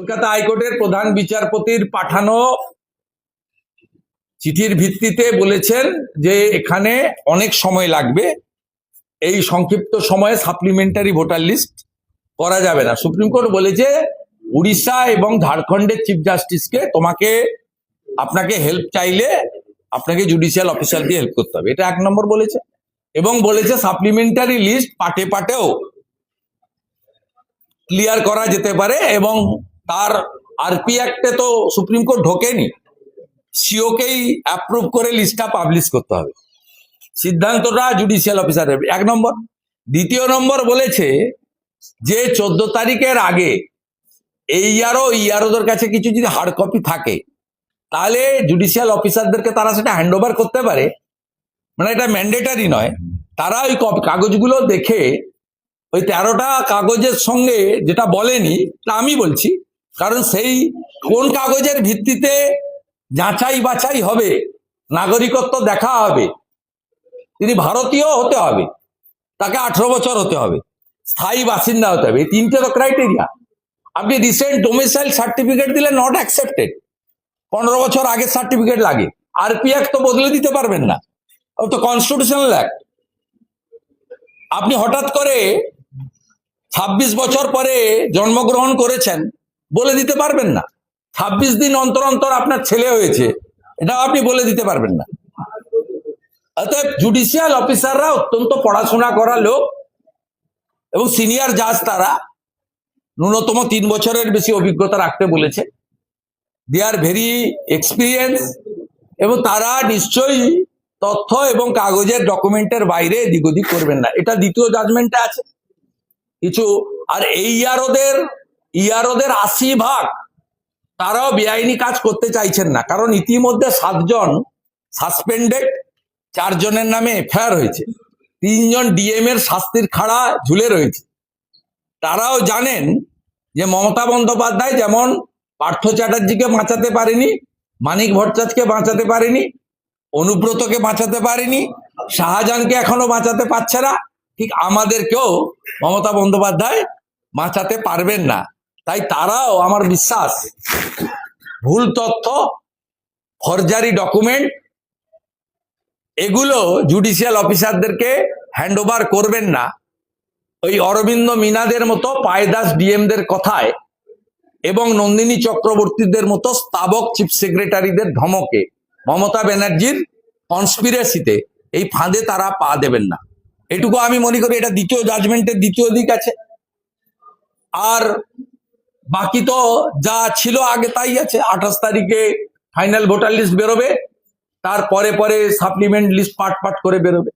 কলকাতা হাইকোর্টের প্রধান বিচারপতির পাঠানো চিঠির ভিত্তিতে বলেছেন যে এখানে অনেক সময় লাগবে, এই সংক্ষিপ্ত সময়ে সাপ্লিমেন্টারি ভোটার লিস্ট করা যাবে না। সুপ্রিম কোর্ট বলেছে উড়িষ্যা এবং ঝাড়খণ্ডের চিফ জাস্টিসকে আপনাকে হেল্প চাইলে আপনাকে জুডিশিয়াল অফিসার দিয়ে হেল্প করতে হবে, এটা 1 নম্বর বলেছে। এবং বলেছে সাপ্লিমেন্টারি লিস্ট পাটে পাটেও ক্লিয়ার করা যেতে পারে এবং তার আরপি অ্যাক্টে তো সুপ্রিম কোর্ট ঢোকেনি, সিওকেই অ্যাপ্রুভ করে লিস্টটা পাবলিশ করতে হবে, সিদ্ধান্তটা জুডিশিয়াল অফিসারের। 1 নম্বর। 2 নম্বর বলেছে যে 14 তারিখের আগে ইআরওদের কাছে কিছু যদি হার্ড কপি থাকে তাহলে জুডিশিয়াল অফিসারদেরকে তারা সেটা হ্যান্ড ওভার করতে পারে, মানে এটা ম্যান্ডেটারি নয়। তারা ওই কাগজগুলো দেখে ওই 13টা কাগজের সঙ্গে যেটা বলেনি তা আমি বলছি, কারণ সেই কোন কাগজের ভিত্তিতে যাচাই বাছাই হবে, নাগরিকত্ব দেখা হবে, তিনি ভারতীয় হতে হবে, তাকে 18 বছর হতে হবে, স্থায়ী বাসিন্দা হতে হবে, এই 3টে তো ক্রাইটেরিয়া। আপনি রিসেন্ট ডোমিসাইল সার্টিফিকেট দিলে নট অ্যাকসেপ্টেড, 15 বছর আগের সার্টিফিকেট লাগে। আরপি অ্যাক্ট তো বদলে দিতে পারবেন না, ও তো কনস্টিটিউশনাল অ্যাক্ট। আপনি হঠাৎ করে 26 বছর পরে জন্মগ্রহণ করেছেন বলে দিতে পারবেন না, 26 দিন অন্তর অন্তর আপনার ছেলে হয়েছে এটাও আপনি বলে দিতে পারবেন না। অতএব জুডিশিয়াল অফিসাররা অত্যন্ত পড়াশোনা করা লোক এবং সিনিয়র জাজ, তারা ন্যূনতম 3 বছরের বেশি অভিজ্ঞতা রাখতে বলেছে। দে আর ভেরি এক্সপিরিয়েন্স এবং তারা নিশ্চয়ই তথ্য এবং কাগজের ডকুমেন্টের বাইরে এদিক ওদিক করবেন না, এটা দ্বিতীয় জাজমেন্টে আছে কিছু। আর এই ইআরওদের 80% তারাও বেআইনি কাজ করতে চাইছেন না, কারণ ইতিমধ্যে 7 জন সাসপেন্ডেড, 4 জনের নামে এফআইআর হয়েছে, 3 জন ডিএম এর শাস্তির খাড়া ঝুলে রয়েছে। তারাও জানেন যে মমতা বন্দ্যোপাধ্যায় যেমন পার্থ চ্যাটার্জিকে বাঁচাতে পারেনি, মানিক ভট্টাচার্যকে বাঁচাতে পারেনি, অনুব্রতকে বাঁচাতে পারেনি, শাহজাহানকে এখনো বাঁচাতে পারছে না, ঠিক আমাদেরকেও মমতা বন্দ্যোপাধ্যায় বাঁচাতে পারবেন না। তাই তারাও, আমার বিশ্বাস, ভুল তথ্য, ফরজারি ডকুমেন্ট এগুলো জুডিশিয়াল অফিসারদেরকে হ্যান্ড ওভার করবেন না। ওই অরবিন্দ মিনাদের মতো পায়দাস ডিএমদের কথায় এবং নন্দিনী চক্রবর্তীদের মতো স্তাবক চিফ সেক্রেটারিদের ধমকে মমতা ব্যানার্জির কনস্পিরেসিতে এই ফাঁদে তারা পা দেবেন না, এটুকু আমি মনে করি। এটা দ্বিতীয় জাজমেন্টের দ্বিতীয় দিক আছে, আর বাকি তো যা ছিল আগে তাই আছে। 28 তারিখে ফাইনাল ভোটার লিস্ট বেরোবে, তার পরে সাপ্লিমেন্ট লিস্ট পার্ট করে বেরোবে।